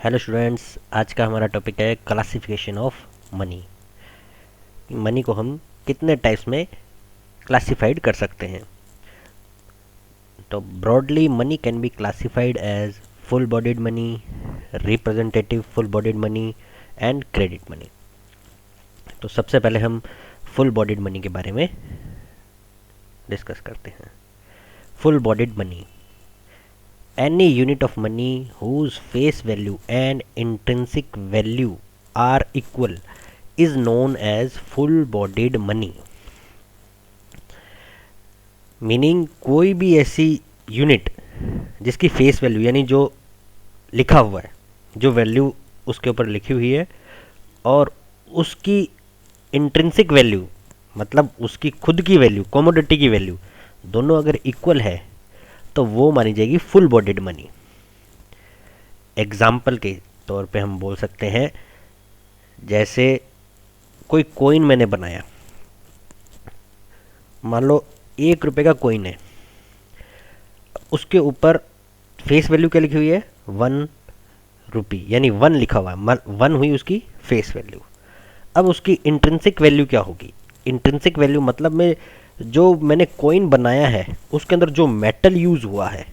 Hello students, आज का हमारा टॉपिक है क्लासिफिकेशन ऑफ मनी। मनी को हम कितने टाइप्स में क्लासिफाइड कर सकते हैं। तो broadly money can be classified as full bodied money, representative full bodied money and credit money. तो सबसे पहले हम फुल बॉडीड मनी के बारे में डिस्कस करते हैं। Full bodied money, any unit of money whose face value and intrinsic value are equal is known as full bodied money। Meaning कोई भी ऐसी यूनिट जिसकी फेस वैल्यू यानी जो लिखा हुआ है, जो वैल्यू उसके ऊपर लिखी हुई है और उसकी इंट्रिंसिक वैल्यू मतलब उसकी खुद की वैल्यू, कमोडिटी की वैल्यू दोनों अगर इक्वल है तो वो मानी जाएगी फुल बॉडीड मनी। एग्जाम्पल के तौर पे हम बोल सकते हैं, जैसे कोई कोइन मैंने बनाया, मान लो 1 रुपये का कोइन है, उसके ऊपर फेस वैल्यू क्या लिखी हुई है, 1 रुपी, यानी 1 लिखा हुआ है, 1 हुई उसकी फेस वैल्यू। अब उसकी इंट्रिंसिक वैल्यू क्या होगी? इंट्रिंसिक वैल्यू मतलब में जो मैंने कोइन बनाया है उसके अंदर जो मेटल यूज हुआ है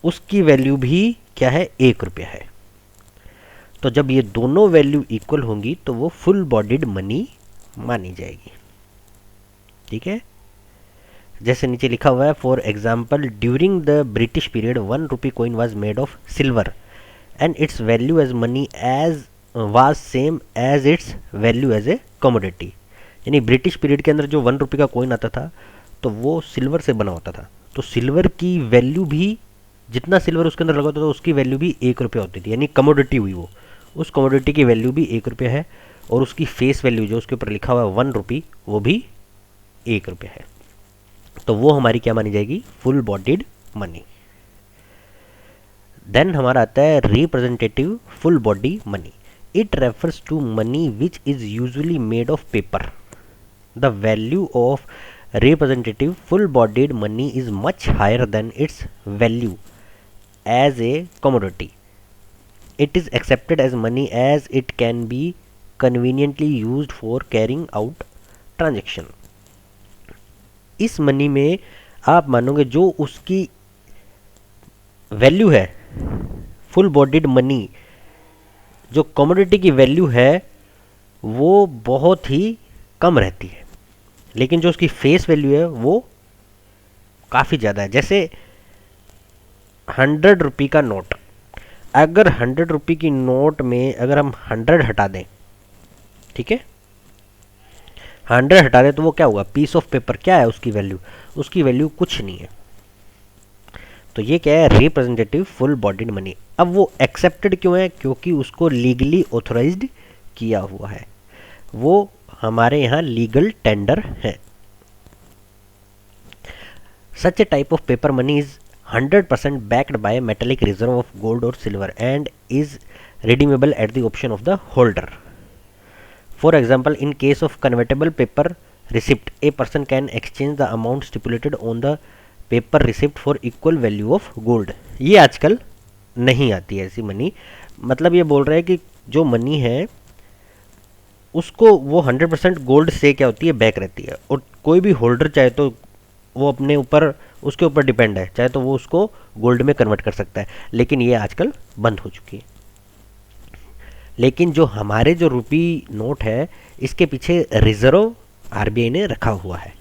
उसकी वैल्यू भी क्या है, 1 रुपया है। तो जब ये दोनों वैल्यू इक्वल होंगी तो वो फुल बॉडीड मनी मानी जाएगी। ठीक है, जैसे नीचे लिखा हुआ है, for example during the British period 1 rupee coin was made of silver and its value as money as was same as its value as a commodity. यानी ब्रिटिश पीरियड के अंदर जो 1 रुपये का कोइन आता था तो वो सिल्वर से बना होता था, तो सिल्वर की वैल्यू भी, जितना सिल्वर उसके अंदर लगा होता था उसकी वैल्यू भी 1 रुपया होती थी, यानी कमोडिटी हुई वो, उस कमोडिटी की वैल्यू भी 1 रुपया है और उसकी फेस वैल्यू जो उसके ऊपर लिखा हुआ है 1 रुपी वो भी 1 रुपया है। तो वो हमारी क्या मानी जाएगी, फुल बॉडीड मनी। देन हमारा आता है representative full body money. It refers to money which is usually made of paper. The value of representative full-bodied money is much higher than its value as a commodity. It is accepted as money as it can be conveniently used for carrying out transaction. इस money में आप मानोगे जो उसकी value है, full bodied money, जो commodity की value है वो बहुत ही कम रहती है, लेकिन जो उसकी फेस वैल्यू है वो काफ़ी ज़्यादा है। जैसे 100 रुपी का नोट, अगर 100 रुपी की नोट में अगर हम 100 हटा दें, ठीक है, 100 हटा दें तो वो क्या होगा, पीस ऑफ पेपर। क्या है उसकी वैल्यू? उसकी वैल्यू कुछ नहीं है। तो ये क्या है, रिप्रेजेंटेटिव फुल बॉडीड मनी। अब वो एक्सेप्टेड क्यों है? क्योंकि उसको लीगली ऑथोराइज्ड किया हुआ है, वो हमारे यहाँ लीगल टेंडर है। Such a type of paper money is 100% backed by metallic reserve of gold or silver and is redeemable at the option of the holder. For example, in case of convertible paper receipt, a person can exchange the amount stipulated on the paper receipt for equal value of gold. ये आजकल नहीं आती है ऐसी money. मतलब ये बोल रहे हैं कि जो मनी है उसको वो 100% गोल्ड से क्या होती है, बैक रहती है, और कोई भी होल्डर चाहे तो वो अपने ऊपर, उसके ऊपर डिपेंड है, चाहे तो वो उसको गोल्ड में कन्वर्ट कर सकता है, लेकिन ये आजकल बंद हो चुकी है। लेकिन जो हमारे जो रुपी नोट है इसके पीछे रिजर्व आरबीआई ने रखा हुआ है।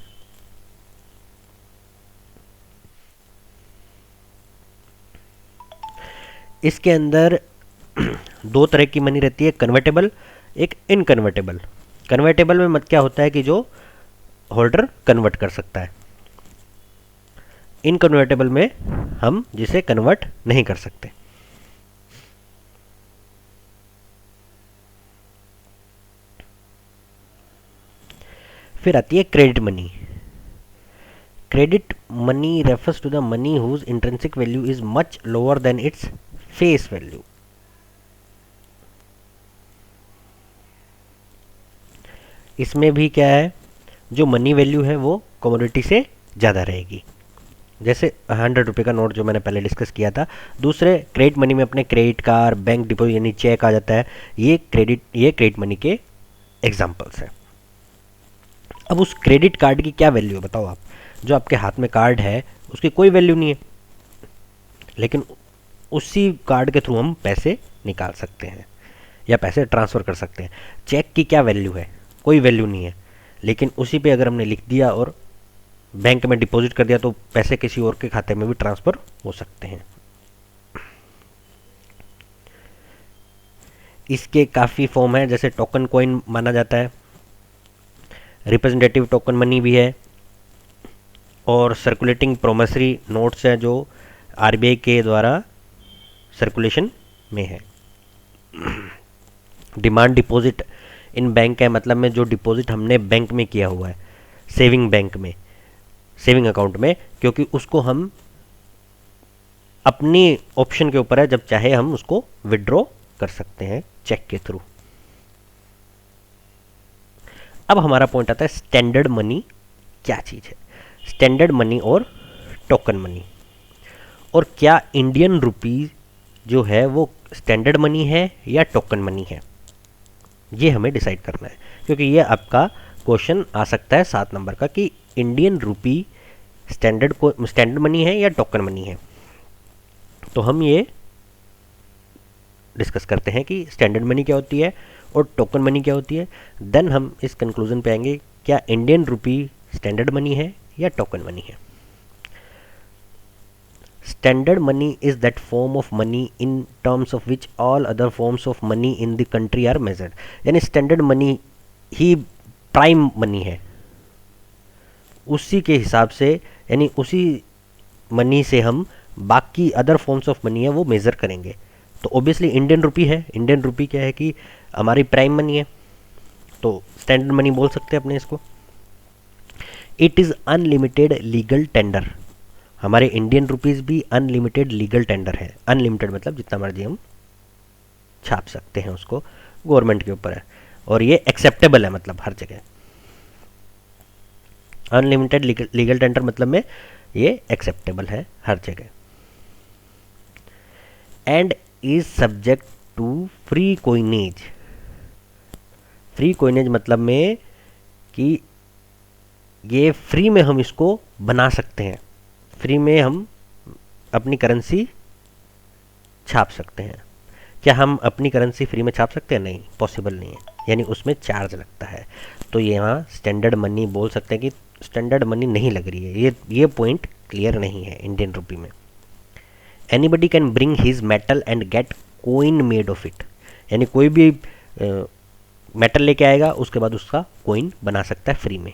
इसके अंदर दो तरह की मनी रहती है, कन्वर्टेबल, एक इनकन्वर्टेबल। कन्वर्टेबल में मत क्या होता है कि जो होल्डर कन्वर्ट कर सकता है, इनकन्वर्टेबल में हम जिसे कन्वर्ट नहीं कर सकते। फिर आती है credit money. Credit money refers to the money whose intrinsic value is much lower than its face value. इसमें भी क्या है, जो मनी वैल्यू है वो कमोडिटी से ज़्यादा रहेगी। जैसे 100 रुपये का नोट जो मैंने पहले डिस्कस किया था। दूसरे क्रेडिट मनी में अपने क्रेडिट कार्ड, बैंक डिपॉजिट यानी चेक आ जाता है। ये क्रेडिट मनी के एग्जाम्पल्स हैं। अब उस क्रेडिट कार्ड की क्या वैल्यू है बताओ आप। जो आपके हाथ में कार्ड है उसकी कोई वैल्यू नहीं है, लेकिन उसी कार्ड के थ्रू हम पैसे निकाल सकते हैं या पैसे ट्रांसफ़र कर सकते हैं। चेक की क्या वैल्यू है, कोई वैल्यू नहीं है, लेकिन उसी पे अगर हमने लिख दिया और बैंक में डिपॉजिट कर दिया तो पैसे किसी और के खाते में भी ट्रांसफ़र हो सकते हैं। इसके काफ़ी फॉर्म है, जैसे टोकन कॉइन माना जाता है, रिप्रेजेंटेटिव टोकन मनी भी है, और सर्कुलेटिंग प्रोमिसरी नोट्स है जो आरबीआई के द्वारा सर्कुलेशन में है। डिमांड डिपॉजिट इन बैंक है, मतलब में जो डिपॉजिट हमने बैंक में किया हुआ है, सेविंग बैंक में, सेविंग अकाउंट में, क्योंकि उसको हम अपनी ऑप्शन के ऊपर है, जब चाहे हम उसको विड्रॉ कर सकते हैं चेक के थ्रू। अब हमारा पॉइंट आता है स्टैंडर्ड मनी क्या चीज़ है। स्टैंडर्ड मनी और टोकन मनी, और क्या इंडियन रुपी जो है वो स्टैंडर्ड मनी है या टोकन मनी है, ये हमें डिसाइड करना है, क्योंकि ये आपका क्वेश्चन आ सकता है 7 नंबर का कि इंडियन रुपी स्टैंडर्ड मनी है या टोकन मनी है। तो हम ये डिस्कस करते हैं कि स्टैंडर्ड मनी क्या होती है और टोकन मनी क्या होती है। देन हम इस कंक्लूजन पे आएंगे क्या इंडियन रुपी स्टैंडर्ड मनी है या टोकन मनी है। Standard money is that form of money in terms of which all other forms of money in the country are measured. यानी स्टैंडर्ड मनी ही प्राइम मनी है, उसी के हिसाब से, यानी उसी मनी से हम बाकी अदर फॉर्म्स ऑफ मनी है वो मेज़र करेंगे। तो ऑब्वियसली इंडियन रुपी है, इंडियन रुपी क्या है कि हमारी प्राइम मनी है, तो स्टैंडर्ड मनी बोल सकते हैं अपने इसको। It is unlimited legal tender, हमारे इंडियन रुपीज़ भी अनलिमिटेड लीगल टेंडर है। अनलिमिटेड मतलब जितना मर्जी हम छाप सकते हैं, उसको गवर्नमेंट के ऊपर है, और ये एक्सेप्टेबल है, मतलब हर जगह। अनलिमिटेड लीगल टेंडर मतलब में ये एक्सेप्टेबल है हर जगह। And is subject to free coinage. Free coinage मतलब में कि ये फ्री में हम इसको बना सकते हैं, फ्री में हम अपनी करेंसी छाप सकते हैं। क्या हम अपनी करेंसी फ्री में छाप सकते हैं? नहीं, पॉसिबल नहीं है, यानी उसमें चार्ज लगता है। तो यहाँ स्टैंडर्ड मनी बोल सकते हैं कि स्टैंडर्ड मनी नहीं लग रही है, ये पॉइंट क्लियर नहीं है इंडियन रुपी में। Anybody can bring his metal and get coin made of it, यानी कोई भी मेटल लेके आएगा, उसके बाद उसका कोइन बना सकता है फ्री में।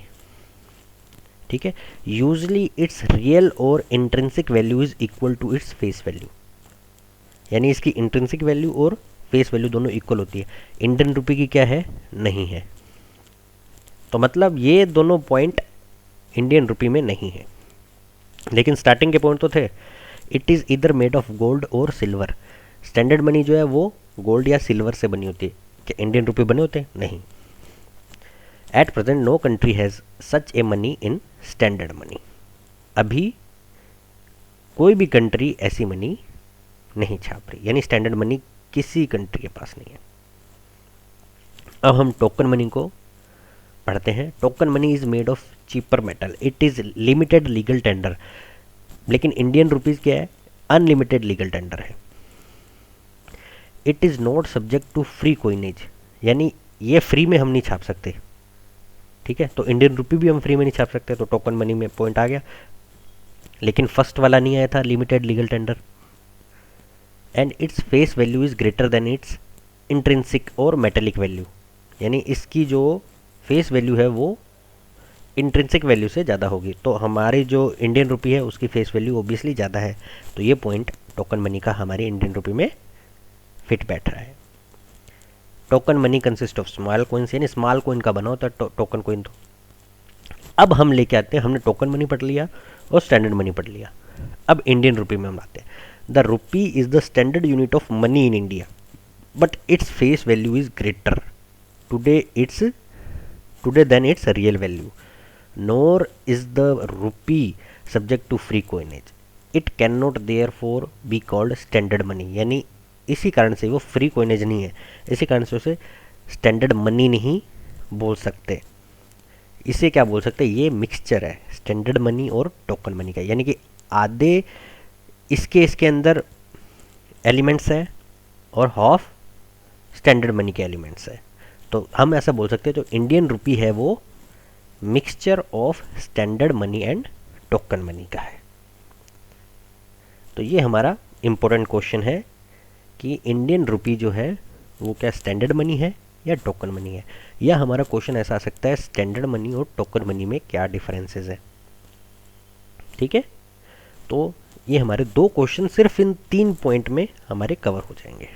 ठीक है। यूजली इट्स रियल और intrinsic value is equal to its face value, यानी इसकी इंट्रिंसिक वैल्यू और फेस वैल्यू दोनों इक्वल होती है। इंडियन रुपी की क्या है? नहीं है। तो मतलब ये दोनों पॉइंट इंडियन रुपी में नहीं है, लेकिन स्टार्टिंग के पॉइंट तो थे। इट इज़ इधर मेड ऑफ गोल्ड और सिल्वर। स्टैंडर्ड मनी जो है वो गोल्ड या सिल्वर से बनी होती है। क्या इंडियन रुपी बने होते हैं? नहीं। At present no country has such a money in standard money. अभी कोई भी कंट्री ऐसी मनी नहीं छाप रही, यानी स्टैंडर्ड मनी किसी कंट्री के पास नहीं है। अब हम टोकन मनी को पढ़ते हैं। Token money is made of cheaper metal, it is limited legal tender. लेकिन इंडियन रुपीज क्या है? अनलिमिटेड लीगल टेंडर है। It is not subject to free coinage, यानी ये फ्री में हम नहीं छाप सकते। ठीक है, तो इंडियन रुपी भी हम फ्री में नहीं छाप सकते, तो टोकन मनी में पॉइंट आ गया। लेकिन फर्स्ट वाला नहीं आया था, limited legal tender. And it's face value is greater than it's intrinsic और मेटेलिक वैल्यू, यानी इसकी जो फेस वैल्यू है वो इंट्रिंसिक वैल्यू से ज़्यादा होगी। तो हमारी जो इंडियन रुपी है उसकी फेस वैल्यू ओबियसली ज़्यादा है, तो ये पॉइंट टोकन मनी का हमारी इंडियन रुपी में फिट बैठ रहा है। Token money consist of small coins, यानी स्मॉल कोइन का बना होता है टोकन कोइन। तो अब हम लेके आते हैं, हमने टोकन मनी पढ़ लिया और स्टैंडर्ड मनी पढ़ लिया। अब इंडियन रुपी में हम आते हैं। The rupee is the standard unit of money in India, but its face value is greater today than its real value, nor is the rupee subject to free coinage, it can not therefore be called standard money, यानी इसी कारण से वो free coinage नहीं है, इसी कारण से उसे स्टैंडर्ड मनी नहीं बोल सकते। इसे क्या बोल सकते हैं, ये मिक्सचर है स्टैंडर्ड मनी और टोकन मनी का, यानी कि आधे इसके अंदर एलिमेंट्स हैं और हाफ स्टैंडर्ड मनी के एलिमेंट्स है। तो हम ऐसा बोल सकते हैं जो इंडियन रुपी है वो mixture of standard money and token money का है। तो ये हमारा इम्पोर्टेंट क्वेश्चन है कि इंडियन रुपी जो है वो क्या स्टैंडर्ड मनी है या टोकन मनी है, या हमारा क्वेश्चन ऐसा आ सकता है स्टैंडर्ड मनी और टोकन मनी में क्या डिफरेंसेस है। ठीक है, तो ये हमारे 2 क्वेश्चन सिर्फ इन 3 पॉइंट में हमारे कवर हो जाएंगे।